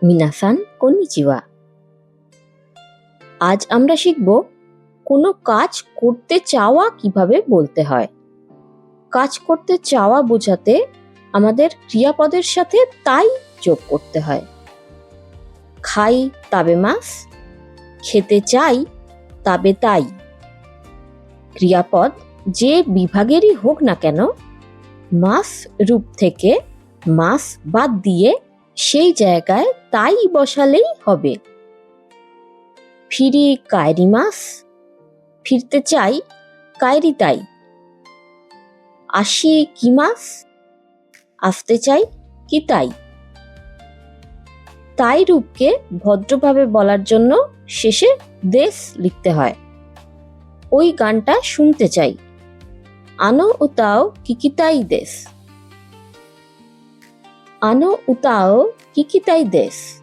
মিনাসান konnichiwa. আজ আমরা শিখব কোনো কাজ করতে চাওয়া কিভাবে বলতে হয়। কাজ করতে চাওয়া বোঝাতে আমাদের ক্রিয়াপদের সাথে তাই যোগ করতে হয়। খাই তাবেমাস, খেতে চাই তাবে তাই। ক্রিয়াপদ যে বিভাগেরই হোক না কেন, মাস রূপ থেকে মাস বাদ দিয়ে সেই জায়গায় তাই বসালেই হবে। ফিরি কায়রি মাস, ফিরতে চাই কায়রি তাই। আসি কি মাস, আসতে চাই কি তাই। তাই রূপকে ভদ্রভাবে বলার জন্য শেষে দেশ লিখতে হয়। ওই গানটা শুনতে চাই, আনো উতাও কিকিতাই দেশ। আনো উতাও কিকিতাই দেশ।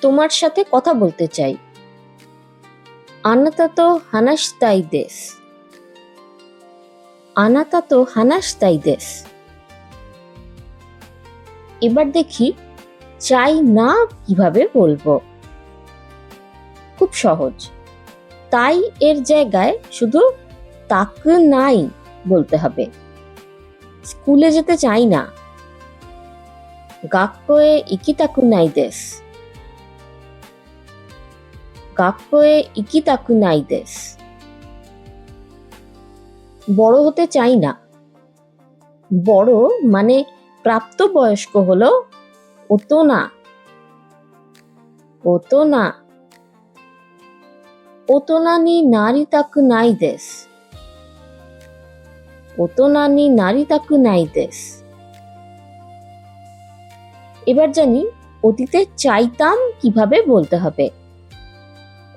তোমার সাথে কথা বলতে চাই, আনাতা তো হানাশতাই দেশ। আনাতা তো হানাশতাই দেশ। এবার দেখি চাই না কিভাবে বলবো। খুব সহজ। তাই এর জায়গায় শুধু তাক নাই বলতে হবে। স্কুলে যেতে চাই না, গাক্কোয়ে ইকিতাকু নাই দেশ। গাক্কোয়ে ইকিতাকু নাই দেশ। বড় হতে চাই না। বড় মানে প্রাপ্তবয়স্ক হলো ওতোনা। ওতোনা। ওতোনা নি নারিতাকু নাই দেশ। ওতোনা নি নারিতাকু নাই দেশ। এবার জানি অতীতে চাইতাম কিভাবে বলতে হবে।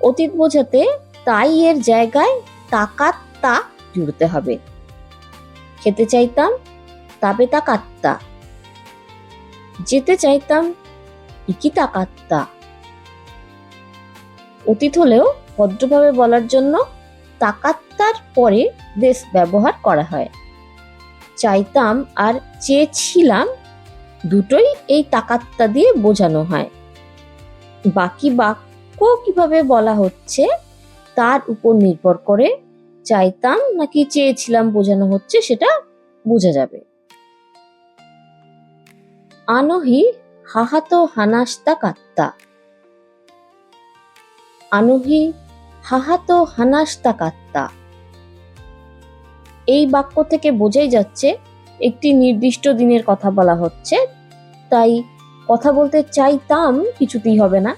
অতীত বোঝাতে তাই এর জায়গায় তাকাত্তা জুড়তে হবে। খেতে চাইতাম তাবে তাকাত্তা। যেতে চাইতাম ইকি তাকাত্তা। অতীত হলেও ভদ্রভাবে বলার জন্য তাকাত্তার পরে দেশ ব্যবহার করা হয়। চাইতাম আর চেয়েছিলাম দুটোই এই তাকাত্তা দিয়ে বোঝানো হয়। বাকি বাক্য কিভাবে বলা হচ্ছে তার উপর নির্ভর করে চাইতাম নাকি চেয়েছিলাম বোঝানো হচ্ছে সেটা বোঝা যাবে। আনোহি হাহাতো হানাস্তা কাত্তা। আনোহি হাহাতো হানাস্তা কাত্তা। এই বাক্য থেকে বোঝাই যাচ্ছে একটি নির্দিষ্ট দিনের কথা বলা হচ্ছে, তাই কথা বলতে চাইতাম কিছুতেই হবে না।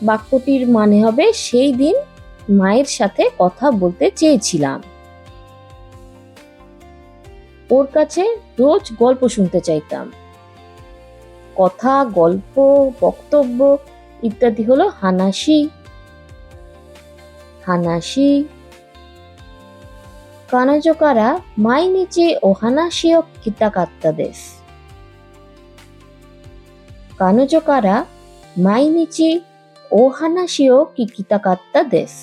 বাক্যটির মানে হবে সেই দিন মায়ের সাথে কথা বলতে চেয়েছিলাম। ওর কাছে রোজ গল্প শুনতে চাইতাম। কথা, গল্প, বক্তব্য ইত্যাদি হলো হানাসি। হানাসি। কানাজো কারা মাইনিচি ও হানাসি ও কিতাকাত্তা দেশ। কানাজো কারা মাইনিচি ও হানাসি ও কিতাকাত্তা দেশ।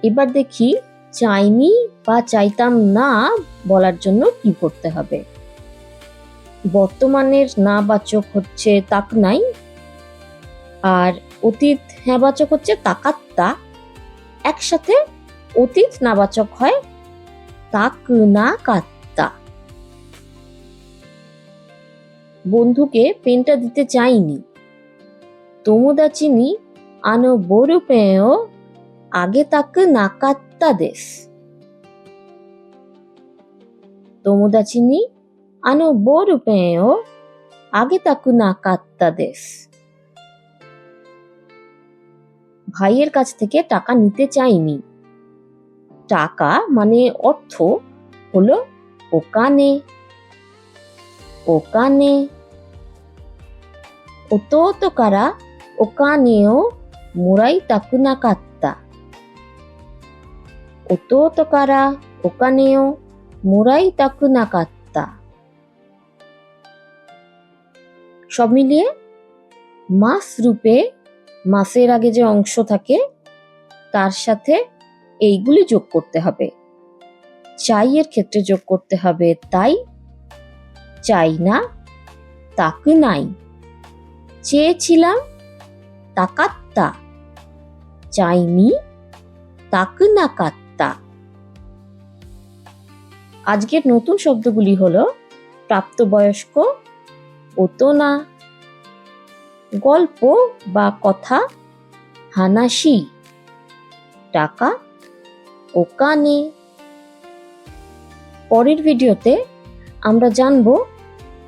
এবার দেখি চাইনি বা চাইতাম না বলার জন্য কি করতে হবে। বর্তমানের না বাচক হচ্ছে তাক নাই, আর অতীত হ্যাঁ বাচক হচ্ছে তাকাত্তা। একসাথে অতীত নাবাচক হয় তাক না কাত্তা। বন্ধুকে পেনটা দিতে চাইনি, তোমোদাচি নি আনো বোরু পেন ও আগে তাক না কাত্তা দেশ। তোমোদাচি নি আনো বোরু পেন ও আগে তাক না কাত্তা দেশ। ভাইয়ের কাছ থেকে টাকা নিতে চাইনি। টাকা মানে অর্থ হলো ওকানে। ওকানে। ওতোতো কারা ওকানে ও মোরাই তাকু না কাত্তা। ওতোতো কারা ওকানে ও মোরাই তাকু না কাত্তা। সব মিলিয়ে মাস রূপে মাসের আগে যে অংশ থাকে তার সাথে এইগুলি যোগ করতে হবে। চাই এর ক্ষেত্রে যোগ করতে হবে তাই, চাই না, তাকু নাই। চেয়েছিলাম, তাকাত্তা। চাইনি, তাকু না কাত্তা। আজকের নতুন শব্দগুলি হলো প্রাপ্তবয়স্ক, ওতোনা, গল্প বা কথা, হানাসি, টাকা, ওকানে। পরের ভিডিওতে আমরা জানবো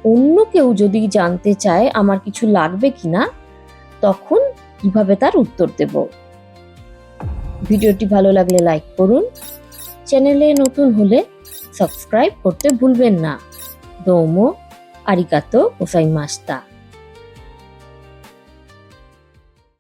অন্য কেউ যদি জানতে চায় আমার কিছু লাগবে কিনা, তখন কিভাবে তার উত্তর দেব। ভিডিওটি ভালো লাগলে লাইক করুন, চ্যানেলে নতুন হলে সাবস্ক্রাইব করতে ভুলবেন না। দোমো আরিগাতো গোজাইমাশিতা।